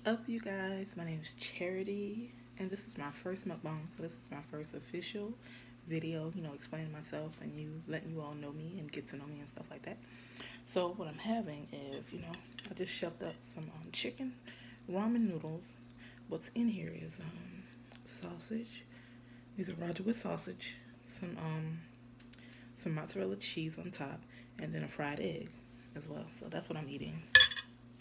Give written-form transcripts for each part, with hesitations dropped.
up, you guys? My name is Charity, and this is my first mukbang. So this is my first official video, explaining myself and letting you all know me and get to know me and stuff like that. So what I'm having is, I just shoved up some chicken ramen noodles. What's in here is sausage. These are Roger with sausage, some mozzarella cheese on top, and then a fried egg as well. So that's what I'm eating.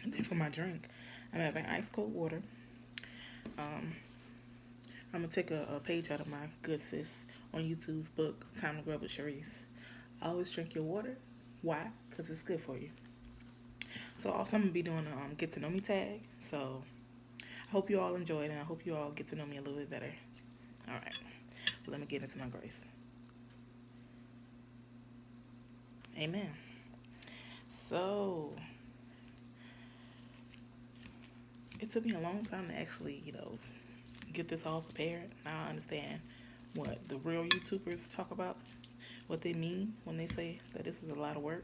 And then for my drink, I'm having ice cold water. I'm gonna take a page out of my good sis on YouTube's book, Time to Grow with Sharice. Always drink your water. Why? Because it's good for you. So also I'm gonna be doing a get to know me tag. So I hope you all enjoy it, and I hope you all get to know me a little bit better. All right, well, let me get into my grace. Amen. So it took me a long time to actually, get this all prepared. Now I understand what the real YouTubers talk about, what they mean when they say that this is a lot of work,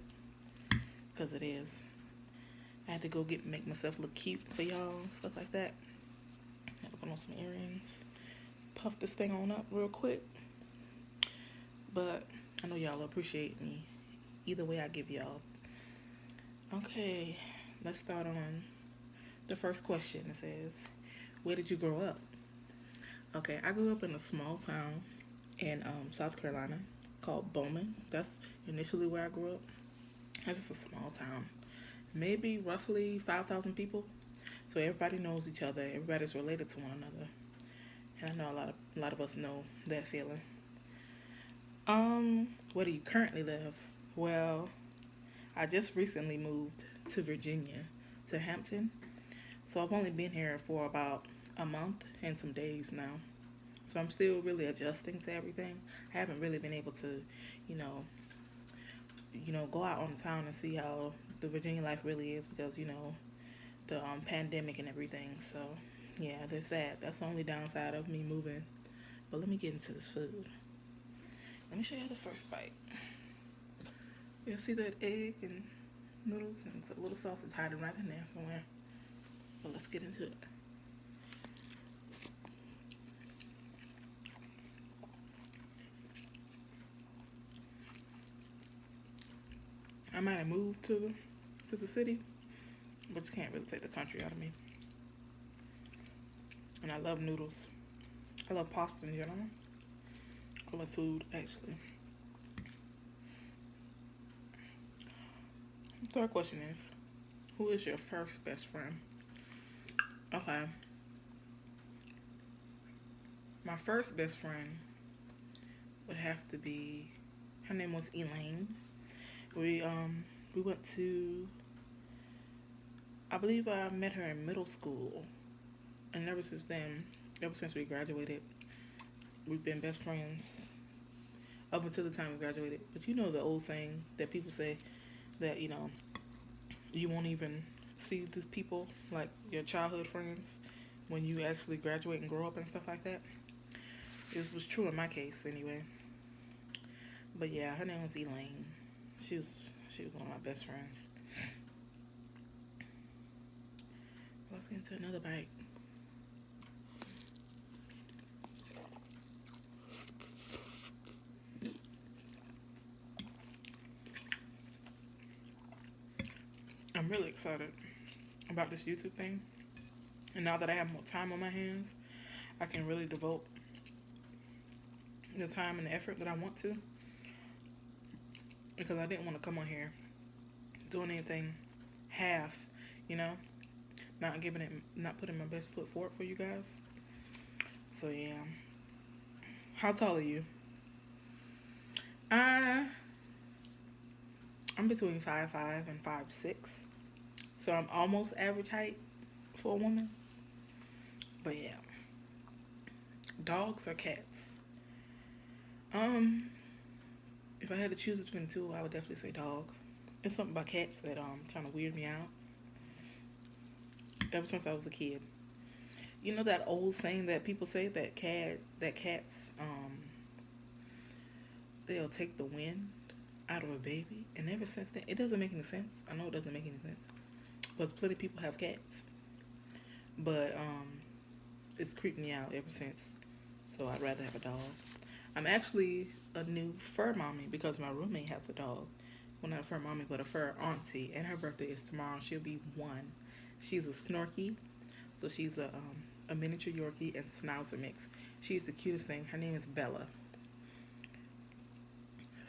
because it is. I had to go make myself look cute for y'all, stuff like that. I had to put on some earrings, puff this thing on up real quick. But I know y'all appreciate me either way I give y'all. Okay, let's start on the first question. It says, where did you grow up? Okay, I grew up in a small town in South Carolina called Bowman. That's initially where I grew up. It's just a small town, maybe roughly 5,000 people. So everybody knows each other. Everybody's related to one another, and I know a lot of us know that feeling. Where do you currently live? Well, I just recently moved to Virginia, to Hampton. So I've only been here for about a month and some days now. So I'm still really adjusting to everything. I haven't really been able to, go out on the town and see how the Virginia life really is because, the pandemic and everything. So yeah, there's that. That's the only downside of me moving. But let me get into this food. Let me show you the first bite. You'll see that egg and noodles and a little sausage hiding right in there somewhere. But let's get into it. I might have moved to the city, but you can't really take the country out of me. And I love noodles. I love pasta in general. I love food, actually. The third question is, who is your first best friend? Okay. My first best friend would have to be, her name was Elaine. We went to, I believe I met her in middle school. And ever since then, ever since we graduated, we've been best friends up until the time we graduated. But you know the old saying that people say that, you won't even see these people, like your childhood friends, when you actually graduate and grow up and stuff like that. It was true in my case anyway. But yeah, her name was Elaine. She was one of my best friends. Let's get into another bite. I'm really excited about this YouTube thing. And now that I have more time on my hands, I can really devote the time and the effort that I want to. Because I didn't want to come on here doing anything half, not putting my best foot forward for you guys. So yeah. How tall are you? I'm between 5'5" and 5'6". So I'm almost average height for a woman. But yeah. Dogs or cats? If I had to choose between the two, I would definitely say dog. It's something about cats that kind of weird me out. Ever since I was a kid. You know that old saying that people say that cats they'll take the wind out of a baby, and ever since then, it doesn't make any sense. I know it doesn't make any sense, but plenty of people have cats. but it's creeped me out ever since. So I'd rather have a dog. I'm actually a new fur mommy because my roommate has a dog. Well, not a fur mommy, but a fur auntie, and her birthday is tomorrow. She'll be 1. She's a Snorky, so she's a miniature Yorkie and Schnauzer mix. She's the cutest thing. Her name is Bella.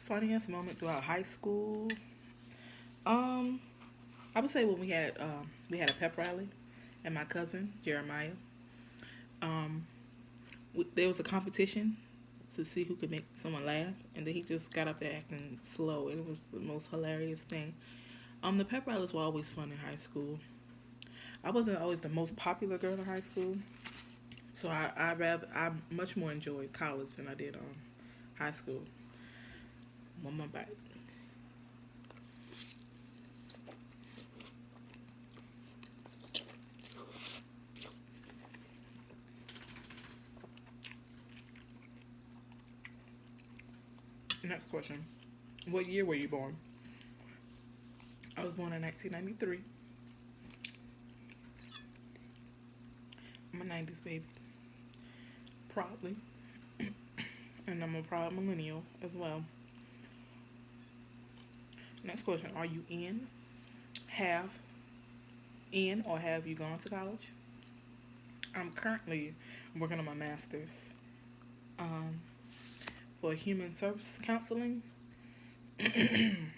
Funniest moment throughout high school. I would say when we had a pep rally, and my cousin Jeremiah. There was a competition to see who could make someone laugh, and then he just got up there acting slow, and it was the most hilarious thing. The pep rallies were always fun in high school. I wasn't always the most popular girl in high school, so I much more enjoyed college than I did high school. One more bite. Next question. What year were you born? I was born in 1993. I'm a 90s baby. Proudly. And I'm a proud millennial as well. Next question. Are you or have you gone to college? I'm currently working on my master's for human service counseling. And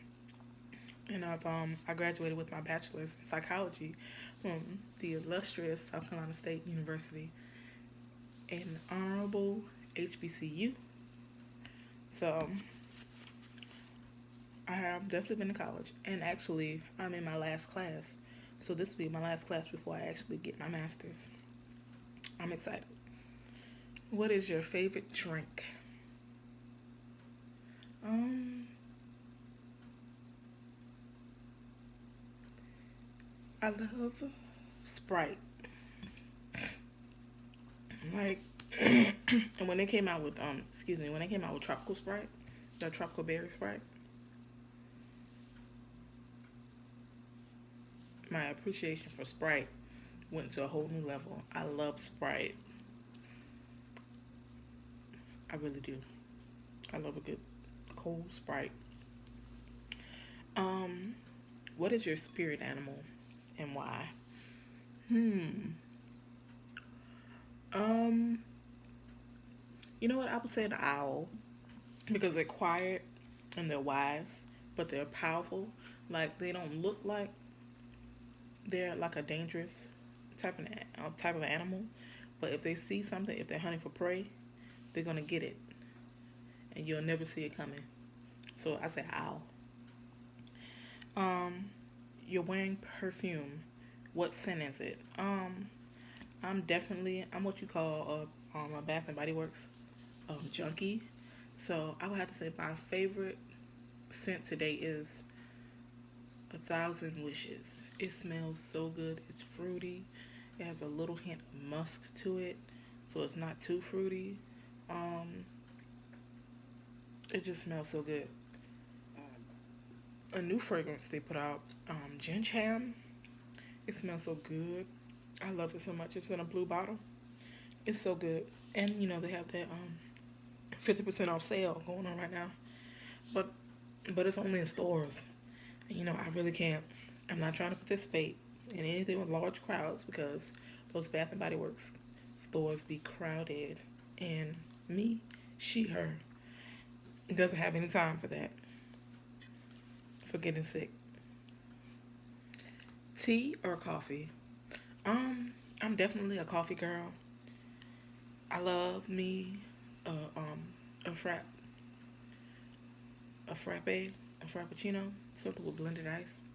I graduated with my bachelor's in psychology from the illustrious South Carolina State University in honorable HBCU. So I have definitely been to college, and actually I'm in my last class. So this will be my last class before I actually get my master's. I'm excited. What is your favorite drink? I love Sprite. Like, and when they came out with tropical Sprite, the tropical berry Sprite, my appreciation for Sprite went to a whole new level. I love Sprite. I really do. I love a good cold Sprite. What is your spirit animal and why? You know what? I would say the owl, because they're quiet and they're wise, but they're powerful. Like, they don't look like they're like a dangerous type of animal, but if they see something, if they're hunting for prey, they're gonna get it, and you'll never see it coming. So I say owl. You're wearing perfume. What scent is it? I'm what you call a Bath and Body Works junkie. So I would have to say my favorite scent today is 1,000 Wishes. It smells so good. It's fruity. It has a little hint of musk to it, so it's not too fruity. It just smells so good. A new fragrance they put out, Gin Cham. It smells so good. I love it so much. It's in a blue bottle. It's so good. And they have that 50% off sale going on right now. But it's only in stores. And, I really can't. I'm not trying to participate in anything with large crowds, because those Bath and Body Works stores be crowded. And me, her, doesn't have any time for that. For getting sick. Tea or coffee? I'm definitely a coffee girl. I love me a frappuccino, something with blended ice.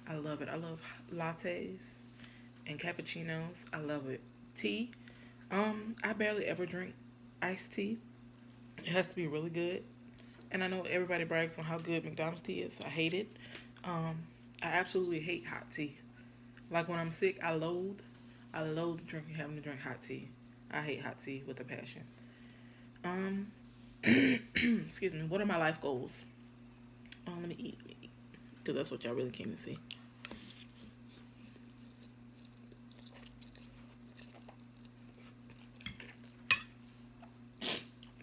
I love it. I love lattes and cappuccinos. I love it. Tea. I barely ever drink iced tea. It has to be really good. And I know everybody brags on how good McDonald's tea is. I hate it. I absolutely hate hot tea. Like when I'm sick, I loathe having to drink hot tea. I hate hot tea with a passion. Excuse me. What are my life goals? Let me eat. Because that's what y'all really came to see.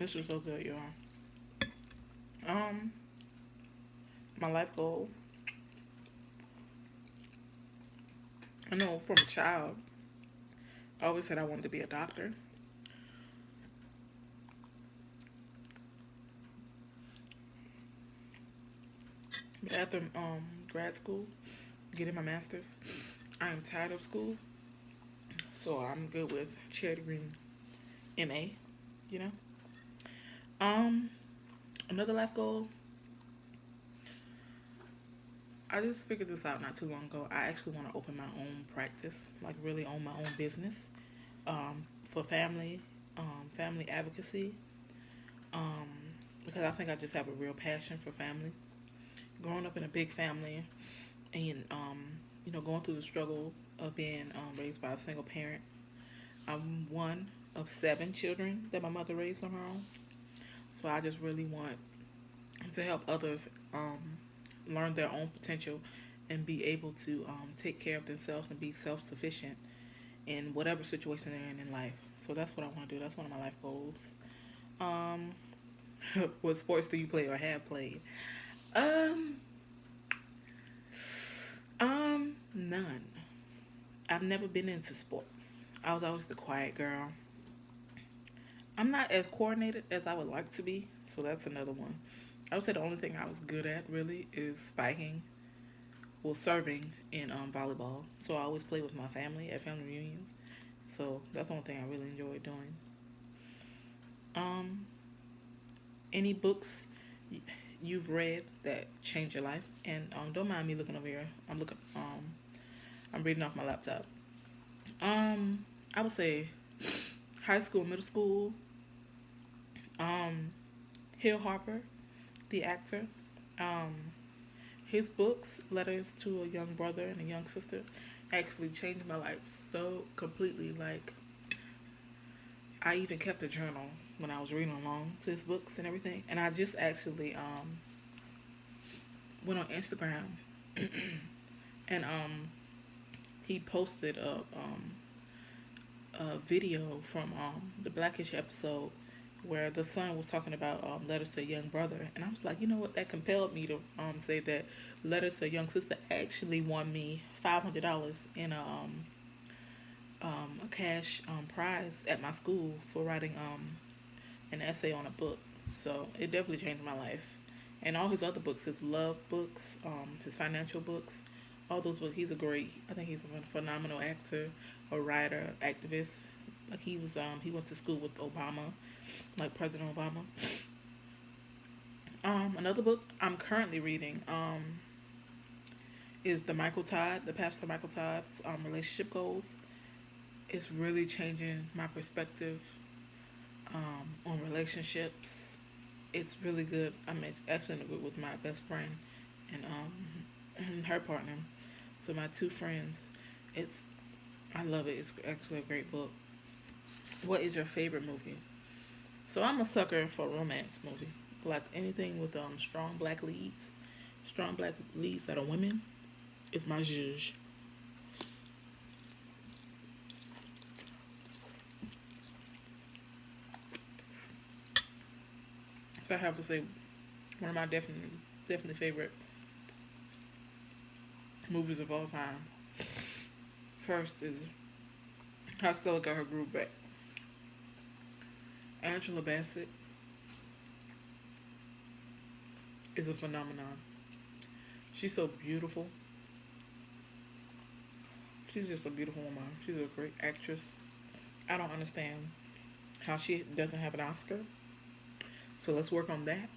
This is so good, y'all. Um, my life goal. I know from a child, I always said I wanted to be a doctor. But after grad school, getting my master's, I am tired of school. So I'm good with charity green MA, you know. Um, Another life goal. I just figured this out not too long ago. I actually want to open my own practice, like really own my own business, for family advocacy. Um, because I think I just have a real passion for family. Growing up in a big family, and going through the struggle of being raised by a single parent. I'm one of 7 children that my mother raised on her own. So I just really want to help others learn their own potential and be able to take care of themselves and be self-sufficient in whatever situation they're in life. So that's what I want to do. That's one of my life goals. Um, what sports do you play or have played? Um, None. I've never been into sports. I was always the quiet girl. I'm not as coordinated as I would like to be, so that's another one. I would say the only thing I was good at really is spiking, well, serving in volleyball. So I always play with my family at family reunions. So that's the only thing I really enjoyed doing. Um, any books you've read that changed your life? And don't mind me looking over here. I'm reading off my laptop. I would say high school, middle school. Um, Hill Harper, the actor. Um, his books, Letters to a Young Brother and a Young Sister, actually changed my life so completely. Like, I even kept a journal when I was reading along to his books and everything. And I just actually went on Instagram and he posted a video from the Blackish episode where the son was talking about Letters to a Young Brother. And I was like, you know what? That compelled me to say that Letters to a Young Sister actually won me $500 in a cash prize at my school for writing an essay on a book. So it definitely changed my life. And all his other books, his love books, his financial books, all those books. I think he's a phenomenal actor, a writer, activist. Like he went to school with Obama, like President Obama. Another book I'm currently reading is the Pastor Michael Todd's relationship goals. It's really changing my perspective on relationships. It's really good. I'm actually in a group with my best friend and her partner. So my 2 friends. I love it. It's actually a great book. What is your favorite movie? So I'm a sucker for a romance movie. Like anything with strong black leads. Strong black leads that are women is my zhuzh. So I have to say one of my definitely favorite movies of all time. First is How Stella Got Her Groove Back. Angela Bassett is a phenomenon. She's so beautiful. She's just a beautiful woman. She's a great actress. I don't understand how she doesn't have an Oscar. So let's work on that.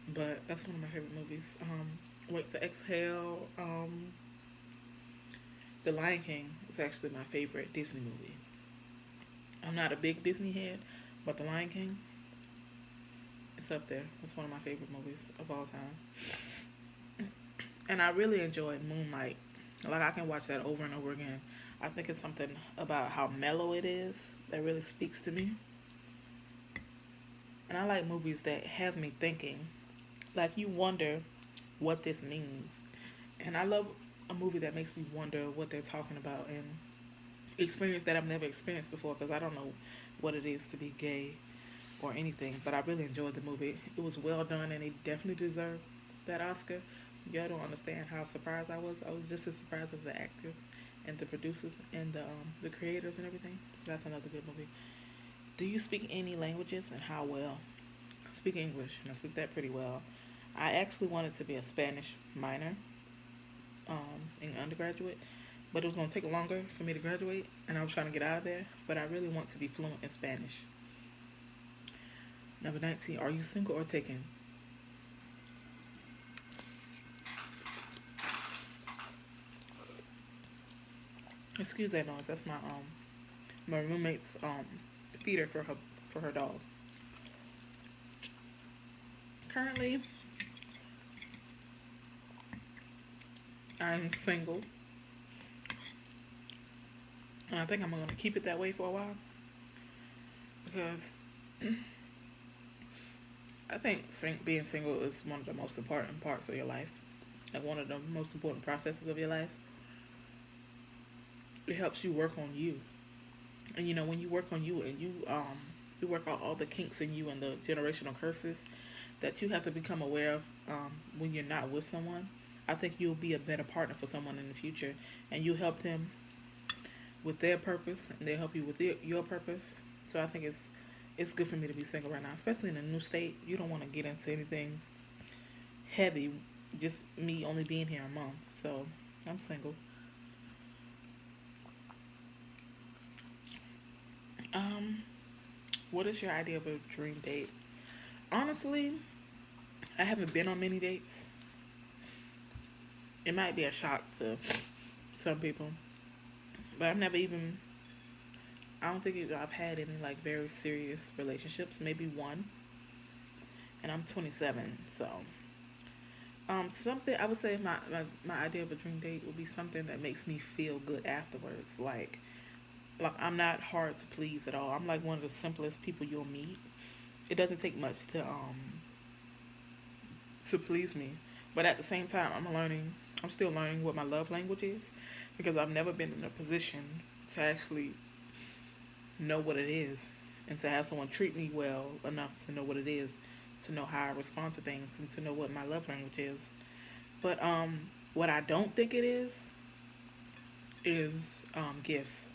But that's one of my favorite movies. Wait to Exhale. The Lion King is actually my favorite Disney movie. I'm not a big Disney head, but The Lion King, it's up there. It's one of my favorite movies of all time. And I really enjoyed Moonlight. Like, I can watch that over and over again. I think it's something about how mellow it is that really speaks to me. And I like movies that have me thinking. Like, you wonder what this means. And I love a movie that makes me wonder what they're talking about and experience that I've never experienced before, because I don't know what it is to be gay. or anything, but I really enjoyed the movie. It was well done, and it definitely deserved that Oscar. Y'all don't understand how surprised I was. I was just as surprised as the actors and the producers and the creators and everything. So that's another good movie. Do you speak any languages, and how well? I speak English, and I speak that pretty well. I actually wanted to be a Spanish minor in undergraduate, but it was going to take longer for me to graduate, and I was trying to get out of there. But I really want to be fluent in Spanish. Number 19, are you single or taken? Excuse that noise. That's my roommate's feeder for her dog. Currently, I'm single, and I think I'm gonna keep it that way for a while because I think being single is one of the most important parts of your life, like one of the most important processes of your life. It helps you work on you, and you know when you work on you and you work out all the kinks in you and the generational curses that you have to become aware of when you're not with someone. I think you'll be a better partner for someone in the future, and you help them with their purpose, and they'll help you with your purpose. So I think it's good for me to be single right now, especially in a new state. You don't want to get into anything heavy, just me only being here a month. So I'm single. What is your idea of a dream date? Honestly, I haven't been on many dates. It might be a shock to some people, but I don't think I've had any like very serious relationships, maybe one, and I'm 27, so something I would say my idea of a dream date would be something that makes me feel good afterwards, like I'm not hard to please at all. I'm like one of the simplest people you'll meet. It doesn't take much to please me, but at the same time I'm still learning what my love language is, because I've never been in a position to actually know what it is, and to have someone treat me well enough to know what it is, to know how I respond to things, and to know what my love language is. But what I don't think it is gifts.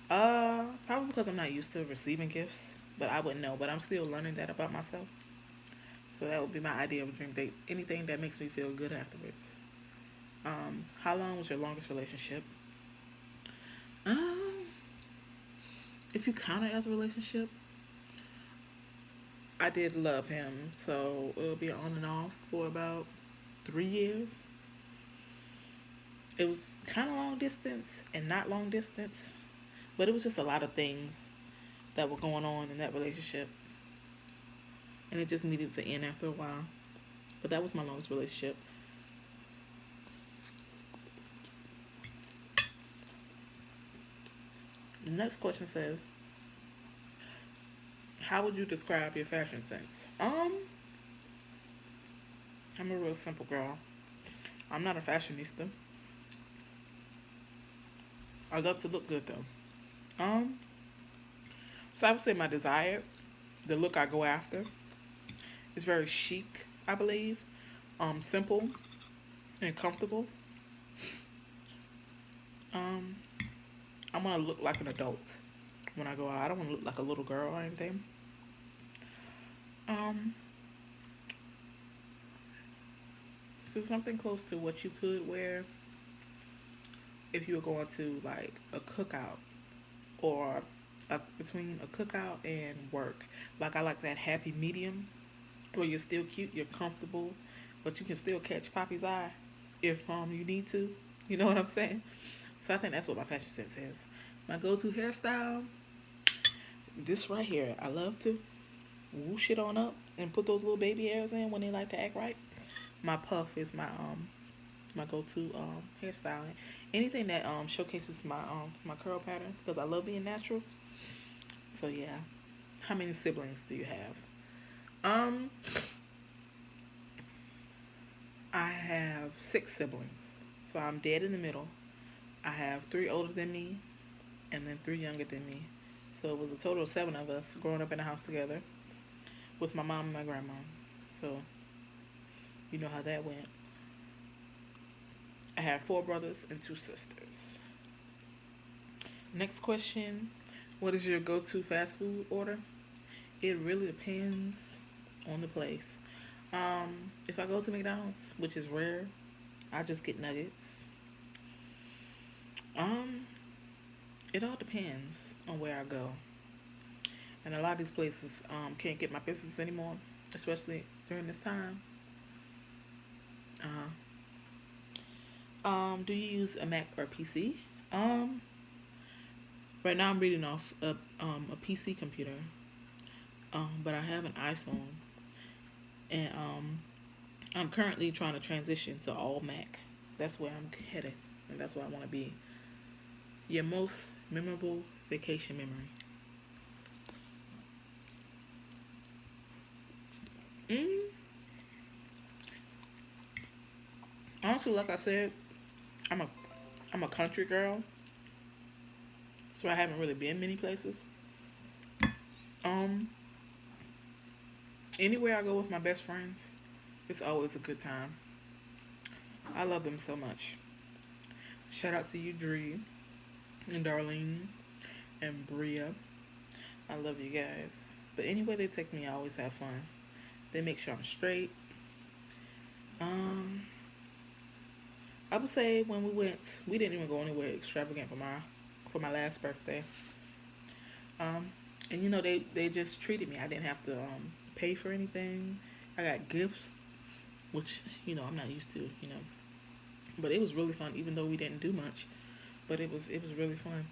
Probably because I'm not used to receiving gifts, but I wouldn't know. But I'm still learning that about myself. So that would be my idea of a dream date. Anything that makes me feel good afterwards. How long was your longest relationship? Um, if you count it as a relationship, I did love him, so it'll be on and off for about 3 years. It was kind of long distance and not long distance, but it was just a lot of things that were going on in that relationship, and it just needed to end after a while. But that was my longest relationship. The next question says, how would you describe your fashion sense? I'm a real simple girl. I'm not a fashionista. I love to look good though. So I would say my desire, the look I go after, is very chic, I believe. Simple and comfortable. Um, I want to look like an adult when I go out. I don't want to look like a little girl or anything. Um, so something close to what you could wear if you were going to like a cookout, or between a cookout and work. Like I like that happy medium where you're still cute, you're comfortable, but you can still catch Poppy's eye if you need to. You know what I'm saying? So I think that's what my fashion sense is. My go-to hairstyle, this right here. I love to whoosh it on up and put those little baby hairs in when they like to act right. My puff is my go-to hairstyle. Anything that showcases my curl pattern, because I love being natural. So yeah. How many siblings do you have? Um, I have 6 siblings. So I'm dead in the middle. I have 3 older than me, and then 3 younger than me. So it was a total of 7 of us growing up in the house together. with my mom and my grandma. So you know how that went. I have 4 brothers and 2 sisters. Next question. What is your go-to fast food order? It really depends on the place. If I go to McDonald's, which is rare, I just get nuggets. Um, it all depends on where I go. And a lot of these places can't get my business anymore, especially during this time. Do you use a Mac or PC? Um, right now I'm reading off a PC computer, but I have an iPhone, and I'm currently trying to transition to all Mac. That's where I'm headed, and that's where I want to be. Your most memorable vacation memory? Mm, Honestly, like I said, I'm a I'm a country girl, so I haven't really been many places. Um, Anywhere I go with my best friends, it's always a good time. I love them so much. Shout out to you, Dree, and Darlene, and Bria. I love you guys. But anywhere they take me, I always have fun. They make sure I'm straight. Um, I would say when we went, we didn't even go anywhere extravagant for my last birthday. Um, and they just treated me. I didn't have to pay for anything. I got gifts, which I'm not used to. But it was really fun, even though we didn't do much. But it was really fun.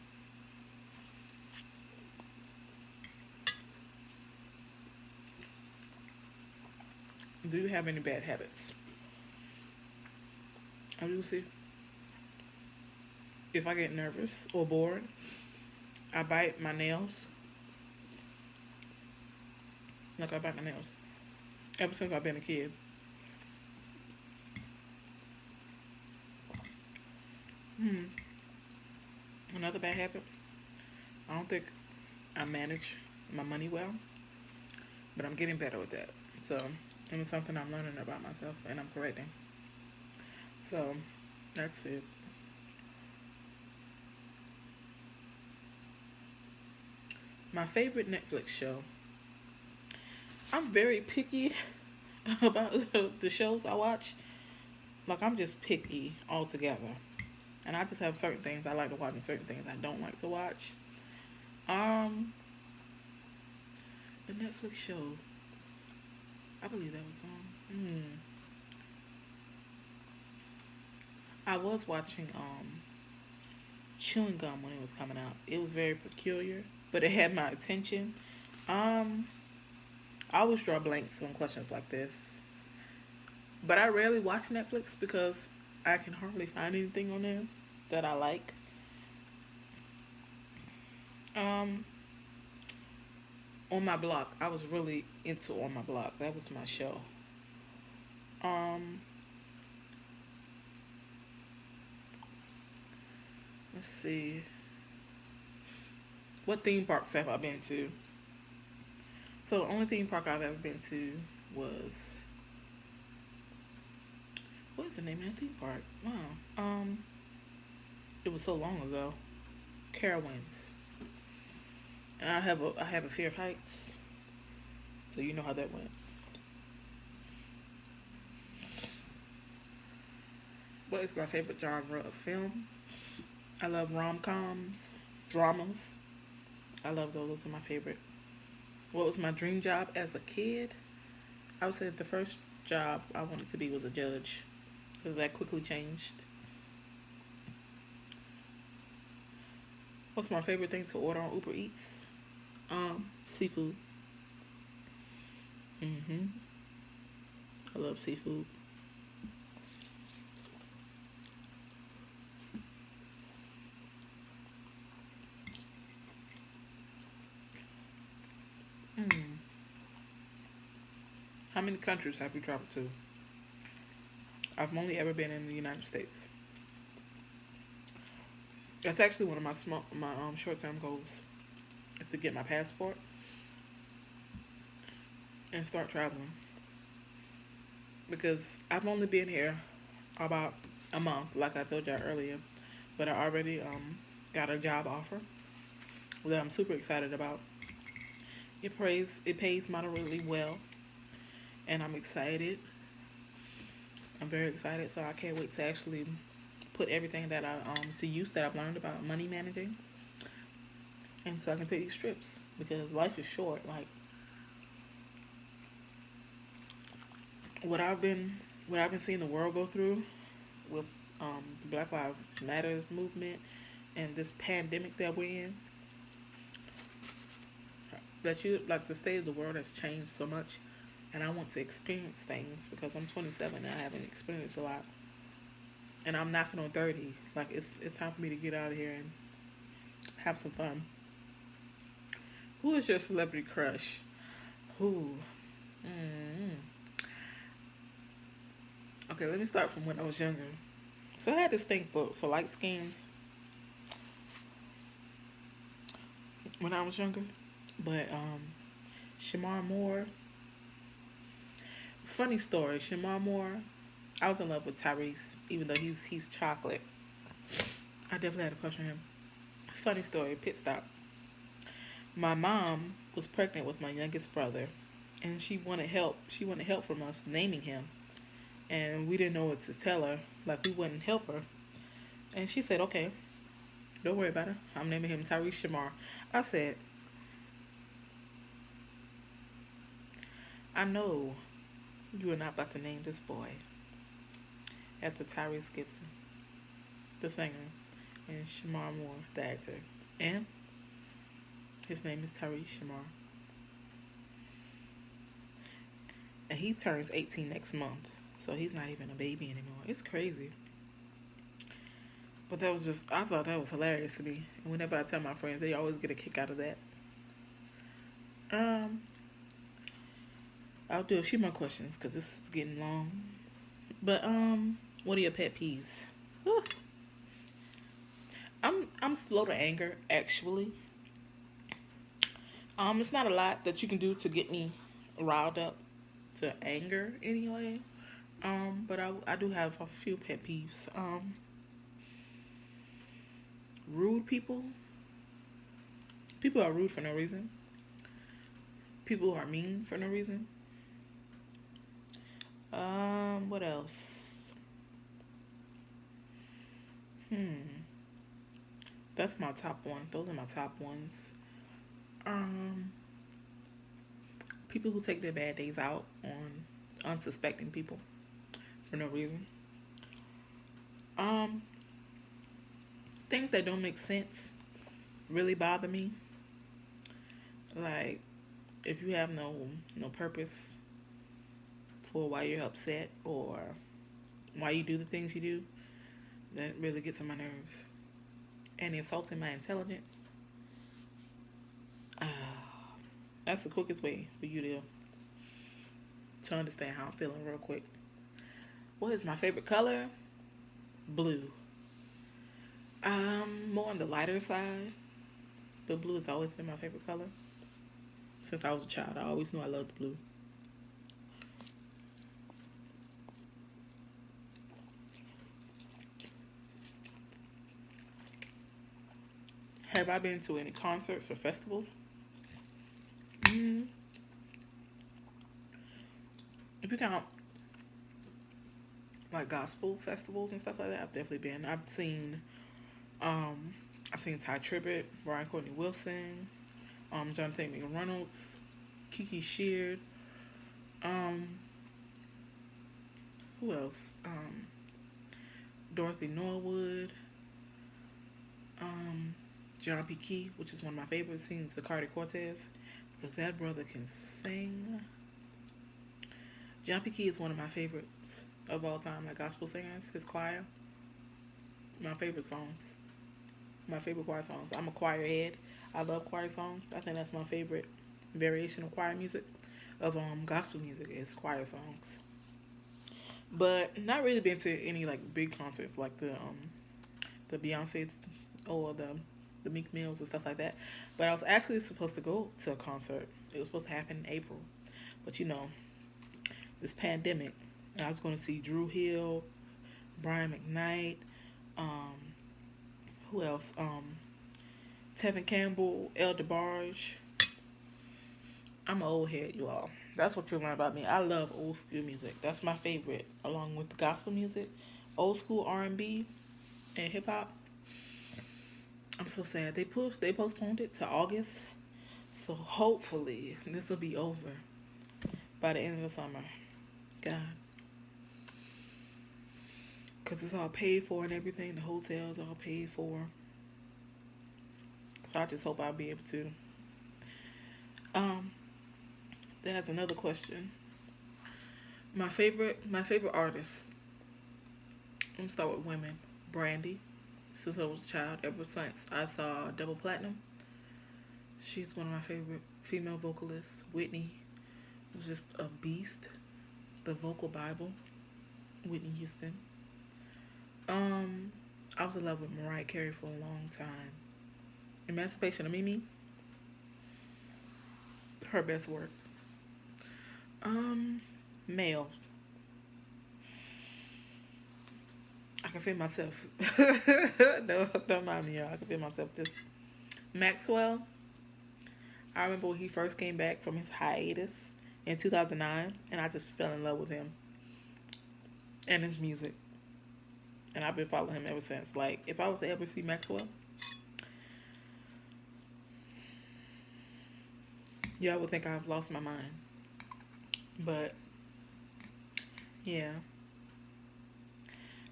Do you have any bad habits? I do see. If I get nervous or bored, I bite my nails. Like I bite my nails. Ever since I've been a kid. Hmm. Another bad habit. I don't think I manage my money well, but I'm getting better with that. So, and it's something I'm learning about myself and I'm correcting. So, that's it. My favorite Netflix show. I'm very picky about the shows I watch. Like, I'm just picky altogether. And I just have certain things I like to watch and certain things I don't like to watch. Um, the Netflix show. I believe that was on. I was watching Chewing Gum when it was coming out. It was very peculiar, but it had my attention. Um, I always draw blanks on questions like this. But I rarely watch Netflix because I can hardly find anything on there that I like. Um, on My Block, I was really into On My Block. That was my show. Um, let's see. What theme parks have I been to? So the only theme park I've ever been to was, what is the name of that theme park? Wow. It was so long ago. Carowinds. And I have a fear of heights. So you know how that went. What is my favorite genre of film? I love rom-coms, dramas. I love those. Those are my favorite. What was my dream job as a kid? I would say the first job I wanted to be was a judge. Because that quickly changed. What's my favorite thing to order on Uber Eats? Seafood. Mhm. I love seafood. Mm. How many countries have you traveled to? I've only ever been in the United States. That's actually one of my short term goals is to get my passport and start traveling because I've only been here about a month, like I told y'all earlier, but I already got a job offer that I'm super excited about. It pays moderately well, and I'm excited. I'm very excited, so I can't wait to actually put everything that I to use that I've learned about money managing, and so I can take these trips because life is short. Like what I've been what I've been seeing the world go through with the Black Lives Matter movement and this pandemic that we're in, that you like the state of the world has changed so much, and I want to experience things because I'm 27 and I haven't experienced a lot, and I'm knocking on 30. Like it's time for me to get out of here and have some fun. Who is your celebrity crush? Who? Mm. Okay, let me start from when I was younger. So I had this thing for light skins when I was younger, but Shamar Moore. Funny story, Shamar Moore. I was in love with Tyrese, even though he's chocolate. I definitely had a crush on him. Funny story, pit stop. My mom was pregnant with my youngest brother, and she wanted help. She wanted help from us naming him, and we didn't know what to tell her. Like we wouldn't help her, and she said, "Okay, don't worry about it. I'm naming him Tyrese Shamar." I said, "I know you are not about to name this boy after Tyrese Gibson, the singer, and Shamar Moore, the actor, and his name is Tyrese Shamar, and he turns 18 next month, so he's not even a baby anymore. It's crazy." But that was just, I thought that was hilarious to me. And whenever I tell my friends, they always get a kick out of that. Um, I'll do a few more questions because this is getting long. But what are your pet peeves? Whew. I'm slow to anger actually. It's not a lot that you can do to get me riled up to anger anyway. But I do have a few pet peeves. Rude people. People are rude for no reason. People who are mean for no reason. What else? That's my top one. Those are my top ones. Um, People who take their bad days out on unsuspecting people for no reason. Um, Things that don't make sense really bother me. Like if you have no purpose for why you're upset or why you do the things you do, that really gets on my nerves. And insulting my intelligence. Uh, that's the quickest way for you to understand how I'm feeling real quick. What is my favorite color? Blue. More on the lighter side, but blue has always been my favorite color. Since I was a child, I always knew I loved blue. Have I been to any concerts or festivals? Mm, if you count like gospel festivals and stuff like that, I've definitely been. Um, I've seen Ty Tribbett, Brian Courtney Wilson, Jonathan McReynolds, Kiki Sheard, um, who else? Dorothy Norwood, um, John P. Key, which is one of my favorites. Seen Zacardi Cortez because that brother can sing. John P. Key is one of my favorites of all time, like gospel singers. His choir, my favorite songs. My favorite choir songs. I'm a choir head. I love choir songs. I think that's my favorite variation of choir music, of gospel music, is choir songs. But not really been to any like big concerts like the Beyonce's or the Meek Mills and stuff like that. But I was actually supposed to go to a concert. It was supposed to happen in April, But this pandemic, I was going to see Drew Hill, Brian McKnight, um, who else? Tevin Campbell, El DeBarge. I'm an old head, you all. That's what you learn about me. I love old school music. That's my favorite, along with gospel music, old school R&B, and hip hop. I'm so sad they postponed it to August. So hopefully this will be over by the end of the summer. God, because it's all paid for and everything. The hotel's all paid for. So I just hope I'll be able to. There's another question. My favorite artist. I'm gonna start with women. Brandy. Since I was a child, ever since I saw Double Platinum, she's one of my favorite female vocalists. Whitney was just a beast. The vocal Bible. Whitney Houston. I was in love with Mariah Carey for a long time. Emancipation of Mimi. Her best work. Male. I can feel myself. No, don't mind me, y'all. I can feel myself. This Maxwell. I remember when he first came back from his hiatus in 2009, and I just fell in love with him and his music. And I've been following him ever since. Like, if I was to ever see Maxwell, y'all would think I've lost my mind. But, yeah.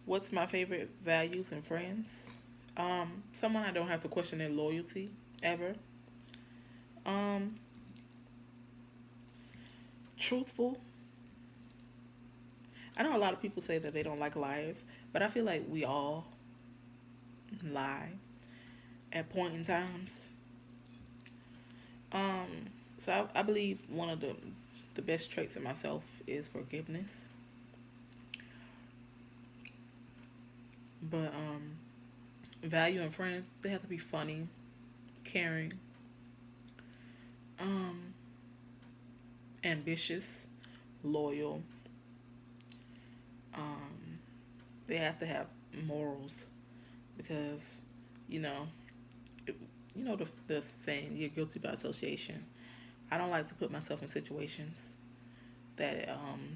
What's my favorite values and friends? Someone I don't have to question their loyalty ever. Truthful. I know a lot of people say that they don't like liars, but I feel like we all lie at point in times. So I believe one of the best traits in myself is forgiveness. But value and friends, they have to be funny, caring, ambitious, loyal. They have to have morals, because the saying, you're guilty by association. I don't like to put myself in situations that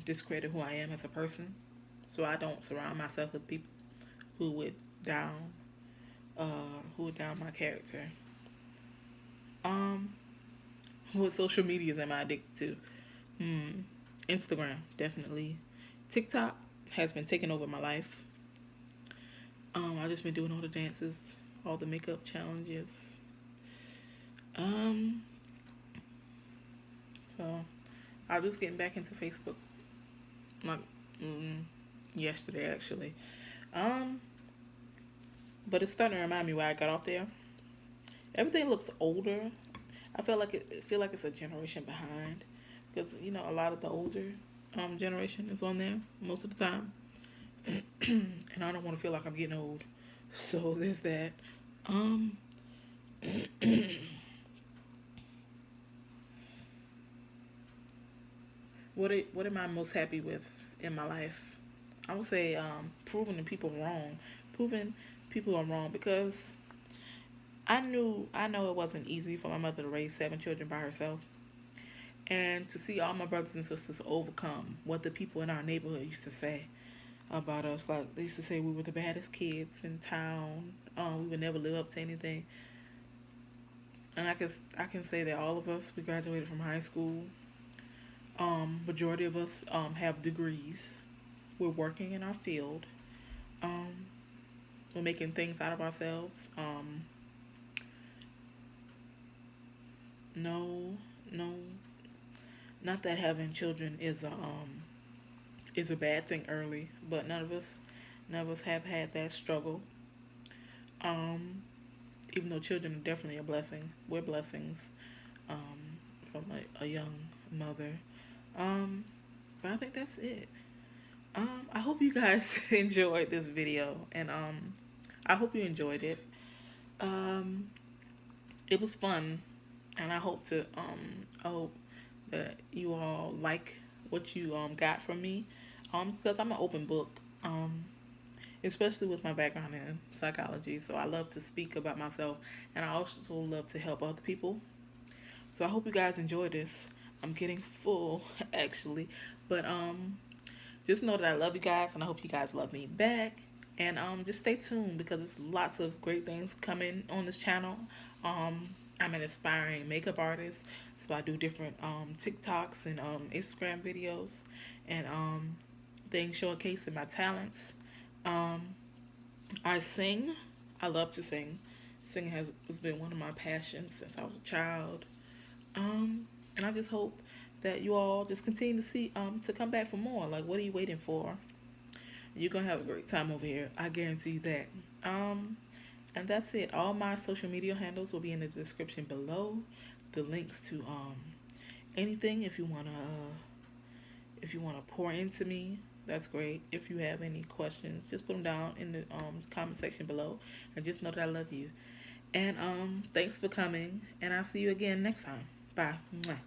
discredit who I am as a person. So I don't surround myself with people who would down my character. What social medias am I addicted to? Instagram, definitely. TikTok has been taking over my life. I've just been doing all the dances, all the makeup challenges. So I was just getting back into Facebook, like yesterday actually. But it's starting to remind me why I got off there. Everything looks older. I feel like it's a generation behind, because a lot of the older generation is on there most of the time, and I don't want to feel like I'm getting old. So there's that. What am I most happy with in my life? I would say proving people wrong. Proving people are wrong, because I know it wasn't easy for my mother to raise 7 children by herself. And to see all my brothers and sisters overcome what the people in our neighborhood used to say about us. Like, they used to say we were the baddest kids in town. We would never live up to anything. And I can say that all of us, we graduated from high school. Majority of us have degrees. We're working in our field. We're making things out of ourselves. No, not that having children is a bad thing early, but none of us have had that struggle. Even though children are definitely a blessing, we're blessings from a young mother. But I think that's it. I hope you guys enjoyed this video, and I hope you enjoyed it. It was fun, and I hope that you all like what you got from me, because I'm an open book, especially with my background in psychology. So I love to speak about myself, and I also love to help other people. So I hope you guys enjoy this. I'm getting full actually, but just know that I love you guys, and I hope you guys love me back. And just stay tuned because there's lots of great things coming on this channel. I'm an aspiring makeup artist, so I do different TikToks and Instagram videos and things showcasing my talents. Um, I sing. I love to sing. Singing has been one of my passions since I was a child. And I just hope that you all just continue to see to come back for more. Like, what are you waiting for? You're gonna have a great time over here. I guarantee you that. And that's it. All my social media handles will be in the description below. The links to anything if you wanna pour into me, that's great. If you have any questions, just put them down in the comment section below. And just know that I love you. And thanks for coming. And I'll see you again next time. Bye. Mwah.